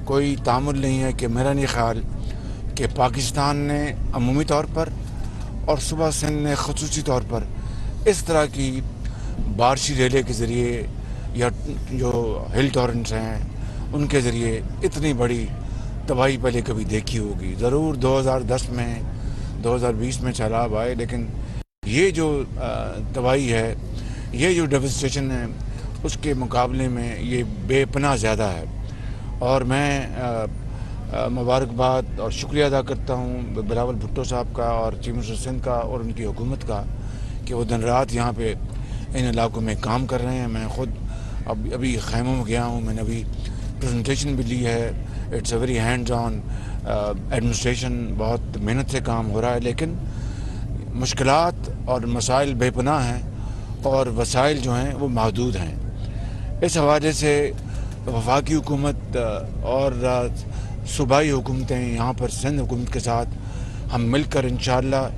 کوئی تعامل نہیں ہے کہ میرا نہیں خیال کہ پاکستان نے عمومی طور پر اور صوبہ سندھ نے خصوصی طور پر اس طرح کی بارشی ریلے کے ذریعے یا جو ہل ٹورنٹس ہیں ان کے ذریعے اتنی بڑی تباہی پہلے کبھی دیکھی ہوگی. ضرور 2010 میں 2020 میں سیلاب آئے، لیکن یہ جو تباہی ہے، یہ جو ڈیواسٹیشن ہے، اس کے مقابلے میں یہ بے پناہ زیادہ ہے. اور میں مبارکباد اور شکریہ ادا کرتا ہوں بلاول بھٹو صاحب کا اور چیف منسٹر سندھ کا اور ان کی حکومت کا کہ وہ دن رات یہاں پہ ان علاقوں میں کام کر رہے ہیں. میں خود ابھی خیموں میں گیا ہوں، میں نے ابھی پریزنٹیشن بھی لی ہے. It's a very hands on administration, بہت محنت سے کام ہو رہا ہے، لیکن مشکلات اور مسائل بے پناہ ہیں اور وسائل جو ہیں وہ محدود ہیں. اس حوالے سے وفاقی حکومت اور صوبائی حکومتیں یہاں پر سندھ حکومت کے ساتھ ہم مل کر انشاءاللہ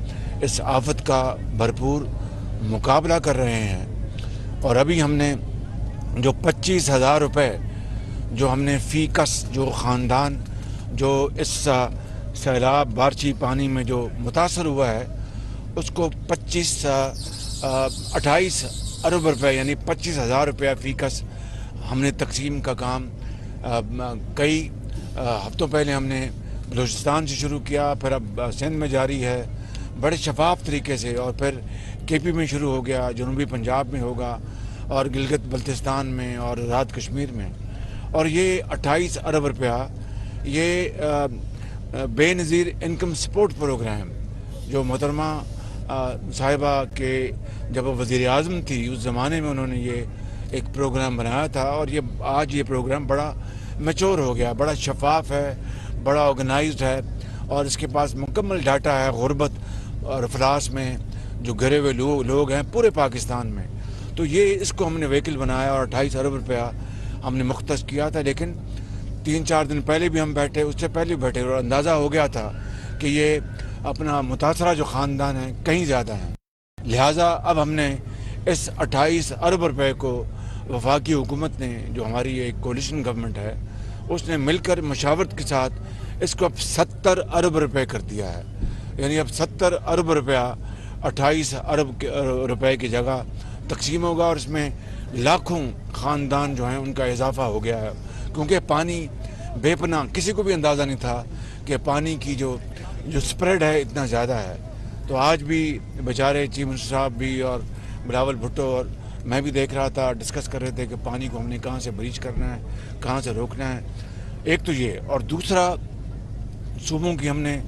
اس آفت کا بھرپور مقابلہ کر رہے ہیں. اور ابھی ہم نے جو 25,000 روپے جو ہم نے فی کس جو خاندان جو اس سیلاب بارشی پانی میں جو متاثر ہوا ہے اس کو 28 ارب روپے یعنی 25,000 روپیہ فی کس ہم نے تقسیم کا کام کئی ہفتوں پہلے ہم نے بلوچستان سے شروع کیا، پھر اب سندھ میں جاری ہے بڑے شفاف طریقے سے، اور پھر کے پی میں شروع ہو گیا، جنوبی پنجاب میں ہوگا اور گلگت بلتستان میں اور آزاد کشمیر میں. اور یہ 28 ارب روپیہ یہ بے نظیر انکم سپورٹ پروگرام جو محترمہ صاحبہ کے جب وہ وزیر اعظم تھی اس زمانے میں انہوں نے یہ ایک پروگرام بنایا تھا، اور یہ آج یہ پروگرام بڑا میچور ہو گیا، بڑا شفاف ہے، بڑا آرگنائزڈ ہے، اور اس کے پاس مکمل ڈاٹا ہے غربت اور افلاس میں جو گھرے ہوئے لوگ ہیں پورے پاکستان میں. تو یہ اس کو ہم نے وہیکل بنایا اور 28 ارب روپیہ ہم نے مختص کیا تھا. لیکن 3-4 دن پہلے بھی ہم بیٹھے، اس سے پہلے بھی بیٹھے، اور اندازہ ہو گیا تھا کہ یہ اپنا متاثرہ جو خاندان ہیں کہیں زیادہ ہیں. لہٰذا اب ہم نے اس 28 ارب روپے کو وفاقی حکومت نے جو ہماری ایک کولیشن گورنمنٹ ہے اس نے مل کر مشاورت کے ساتھ اس کو اب 70 ارب روپے کر دیا ہے. یعنی اب 70 ارب روپیہ 28 ارب روپے کی جگہ تقسیم ہوگا، اور اس میں لاکھوں خاندان جو ہیں ان کا اضافہ ہو گیا ہے. کیونکہ پانی بے پناہ، کسی کو بھی اندازہ نہیں تھا کہ پانی کی جو سپریڈ ہے اتنا زیادہ ہے. تو آج بھی بیچارے چیف منسٹر صاحب بھی اور بلاول بھٹو اور میں بھی دیکھ رہا تھا، ڈسکس کر رہے تھے کہ پانی کو ہم نے کہاں سے بریچ کرنا ہے، کہاں سے روکنا ہے. ایک تو یہ، اور دوسرا صوبوں کی ہم نے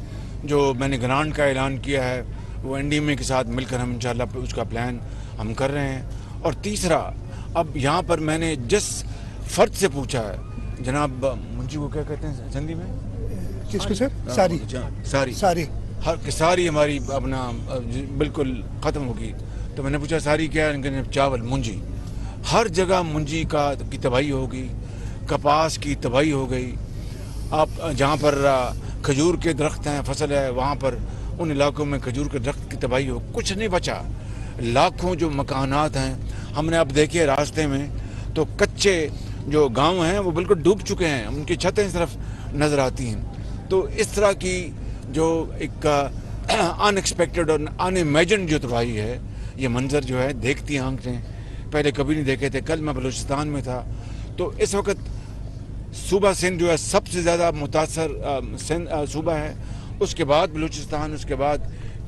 جو میں نے گرانٹ کا اعلان کیا ہے وہ این ڈی ایم اے کے ساتھ مل کر ہم انشاءاللہ اس کا پلان ہم کر رہے ہیں. اور تیسرا، اب یہاں پر میں نے جس فرد سے پوچھا ہے، جناب منشی کو کیا کہتے ہیں سندھی میں، کس کو سر؟ ساری ساری ہماری اپنا بالکل ختم ہوگی. تو میں نے پوچھا ساری کیا ہے؟ چاول، منجی، ہر جگہ منجی کی تباہی ہوگی، کپاس کی تباہی ہو گئی. آپ جہاں پر کھجور کے درخت ہیں، فصل ہے، وہاں پر ان علاقوں میں کھجور کے درخت کی تباہی ہو، کچھ نہیں بچا. لاکھوں جو مکانات ہیں ہم نے اب دیکھے راستے میں، تو کچے جو گاؤں ہیں وہ بالکل ڈوب چکے ہیں، ان کی چھتیں صرف نظر آتی ہیں. تو اس طرح کی جو ایک ان ایکسپیکٹڈ اور ان امیجنڈ جو تباہی ہے، یہ منظر جو ہے دیکھتی آنکھیں پہلے کبھی نہیں دیکھے تھے. کل میں بلوچستان میں تھا، تو اس وقت صوبہ سندھ جو ہے سب سے زیادہ متاثر صوبہ ہے. اس کے بعد بلوچستان، اس کے بعد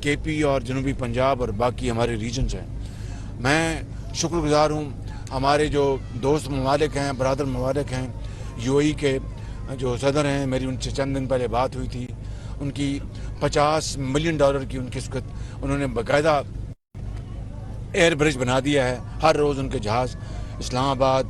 کے پی اور جنوبی پنجاب اور باقی ہمارے ریجنز ہیں. میں شکر گزار ہوں ہمارے جو دوست ممالک ہیں، برادر ممالک ہیں، یو اے ای کے جو صدر ہیں، میری ان سے چند دن پہلے بات ہوئی تھی. ان کی $50 ملین کی ان کی انہوں نے باقاعدہ ایئر برج بنا دیا ہے. ہر روز ان کے جہاز اسلام آباد،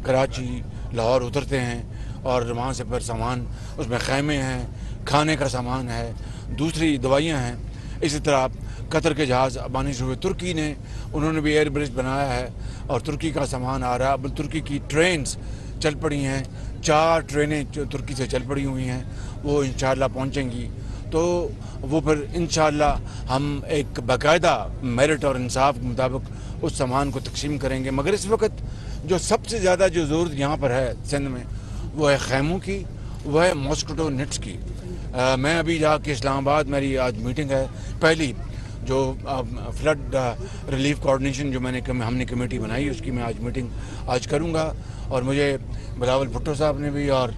کراچی، لاہور اترتے ہیں، اور وہاں سے پھر سامان، اس میں خیمے ہیں، کھانے کا سامان ہے، دوسری دوائیاں ہیں. اسی طرح قطر کے جہاز ابانی سے ہوئے، ترکی نے انہوں نے بھی ایئر برج بنایا ہے اور ترکی کا سامان آ رہا ہے. اب ترکی کی ٹرینز چل پڑی ہیں، 4 ٹرینیں جو ترکی سے چل پڑی ہوئی ہیں، وہ انشاءاللہ پہنچیں گی. تو وہ پھر انشاءاللہ ہم ایک باقاعدہ میرٹ اور انصاف کے مطابق اس سامان کو تقسیم کریں گے. مگر اس وقت جو سب سے زیادہ جو ضرورت یہاں پر ہے سندھ میں، وہ ہے خیموں کی, وہ ہے ماسکیٹو نیٹس کی. میں ابھی جا کے اسلام آباد, میری آج میٹنگ ہے پہلی, جو فلڈ ریلیف کوآرڈینیشن جو ہم نے کمیٹی بنائی, اس کی میں آج میٹنگ آج کروں گا. اور مجھے بلاول بھٹو صاحب نے بھی اور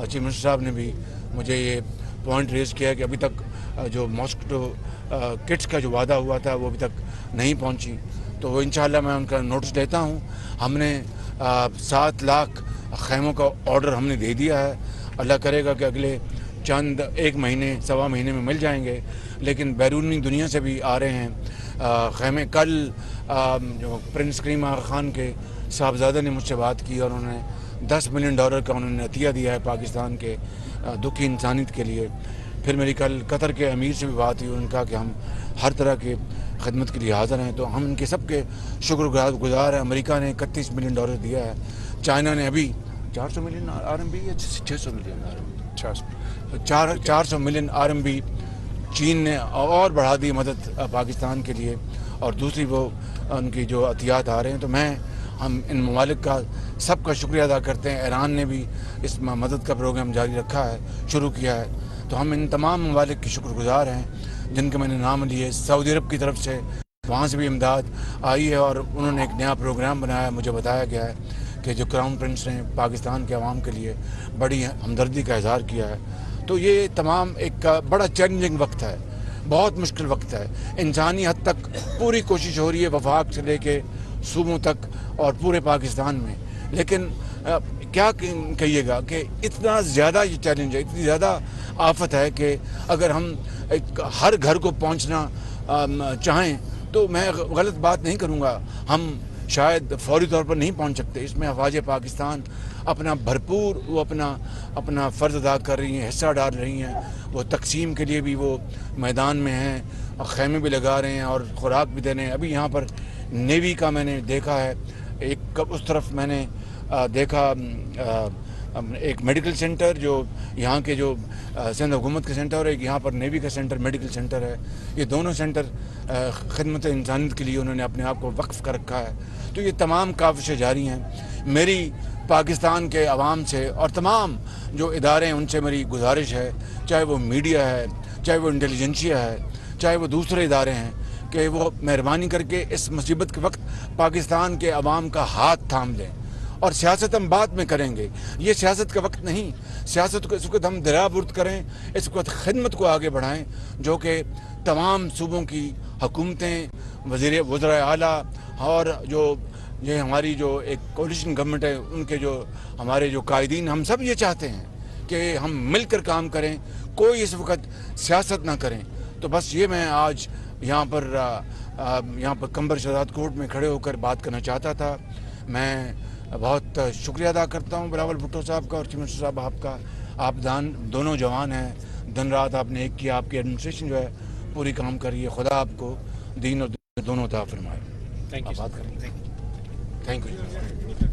چیف منسٹر صاحب نے بھی مجھے یہ پوائنٹ ریز کیا کہ ابھی تک جو ماسکیٹو کٹس کا جو وعدہ ہوا تھا وہ ابھی تک نہیں پہنچی. تو وہ انشاءاللہ میں ان کا نوٹس لیتا ہوں. ہم نے 7 لاکھ خیموں کا آرڈر ہم نے دے دیا ہے. اللہ کرے گا کہ اگلے چند 1 مہینے سوا مہینے میں مل جائیں گے. لیکن بیرونی دنیا سے بھی آ رہے ہیں خیمے. کل جو پرنس کریم آغا خان کے صاحبزادہ نے مجھ سے بات کی اور انہوں نے $10 ملین کا انہوں نے عطیہ دیا ہے پاکستان کے دکھی انسانیت کے لیے. پھر میری کل قطر کے امیر سے بھی بات ہوئی, انہوں نے کہا کہ ہم ہر طرح کے خدمت کے لیے حاضر ہیں. تو ہم ان کے سب کے شکر گزار ہیں. امریکہ نے $31 ملین دیا ہے. چائنا نے ابھی 400 ملین RMB یا 600 ملین RMB 400 ملین RMB. چین نے اور بڑھا دی مدد پاکستان کے لیے, اور دوسری وہ ان کی جو عطیات آ رہے ہیں. تو ہم ان ممالک کا سب کا شکریہ ادا کرتے ہیں. ایران نے بھی اس مدد کا پروگرام جاری رکھا ہے, شروع کیا ہے. تو ہم ان تمام ممالک کے شکر گزار ہیں جن کے میں نے نام لیے. سعودی عرب کی طرف سے وہاں سے بھی امداد آئی ہے, اور انہوں نے ایک نیا پروگرام بنایا. مجھے بتایا گیا ہے کہ جو کراؤن پرنس نے پاکستان کے عوام کے لیے بڑی ہمدردی کا اظہار کیا ہے. تو یہ تمام ایک بڑا چیلنجنگ وقت ہے, بہت مشکل وقت ہے. انسانی حد تک پوری کوشش ہو رہی ہے وفاق سے لے کے صوبوں تک اور پورے پاکستان میں. لیکن کیا کہیے گا کہ اتنا زیادہ یہ چیلنج ہے, اتنی زیادہ آفت ہے کہ اگر ہم ہر گھر کو پہنچنا چاہیں تو میں غلط بات نہیں کروں گا, ہم شاید فوری طور پر نہیں پہنچ سکتے. اس میں افواج پاکستان اپنا بھرپور وہ اپنا فرض ادا کر رہی ہیں, حصہ ڈال رہی ہیں. وہ تقسیم کے لیے بھی وہ میدان میں ہیں, خیمے بھی لگا رہے ہیں اور خوراک بھی دے رہے ہیں. ابھی یہاں پر نیوی کا میں نے دیکھا ہے, ایک اس طرف میں نے دیکھا ایک میڈیکل سینٹر جو یہاں کے جو سندھ حکومت کا سینٹر, اور ایک یہاں پر نیوی کا سینٹر میڈیکل سینٹر ہے. یہ دونوں سینٹر خدمت انسانیت کے لیے انہوں نے اپنے آپ کو وقف کر رکھا ہے. تو یہ تمام کاوشیں جاری ہیں. میری پاکستان کے عوام سے اور تمام جو ادارے ہیں ان سے میری گزارش ہے, چاہے وہ میڈیا ہے, چاہے وہ انٹیلیجنسیا ہے, چاہے وہ دوسرے ادارے ہیں, کہ وہ مہربانی کر کے اس مصیبت کے وقت پاکستان کے عوام کا ہاتھ تھام لیں. اور سیاست ہم بعد میں کریں گے, یہ سیاست کا وقت نہیں. سیاست کو اس وقت ہم دریا برد کریں, اس وقت خدمت کو آگے بڑھائیں, جو کہ تمام صوبوں کی حکومتیں, وزرائے اعلیٰ اور جو یہ ہماری جو ایک کولیشن گورنمنٹ ہے, ان کے جو ہمارے جو قائدین, ہم سب یہ چاہتے ہیں کہ ہم مل کر کام کریں, کوئی اس وقت سیاست نہ کریں. تو بس یہ میں آج یہاں پر کمبر شہزاد کورٹ میں کھڑے ہو کر بات کرنا چاہتا تھا. میں بہت شکریہ ادا کرتا ہوں بلاول بھٹو صاحب کا اور چیف منسٹر صاحب آپ کا. آپ دونوں جوان ہیں, دن رات آپ نے ایک کیا, آپ کی ایڈمنسٹریشن جو ہے پوری کام کری ہے. خدا آپ کو دین اور دنیا دونوں عطا فرمائے. آپ بات کریں. Thank you.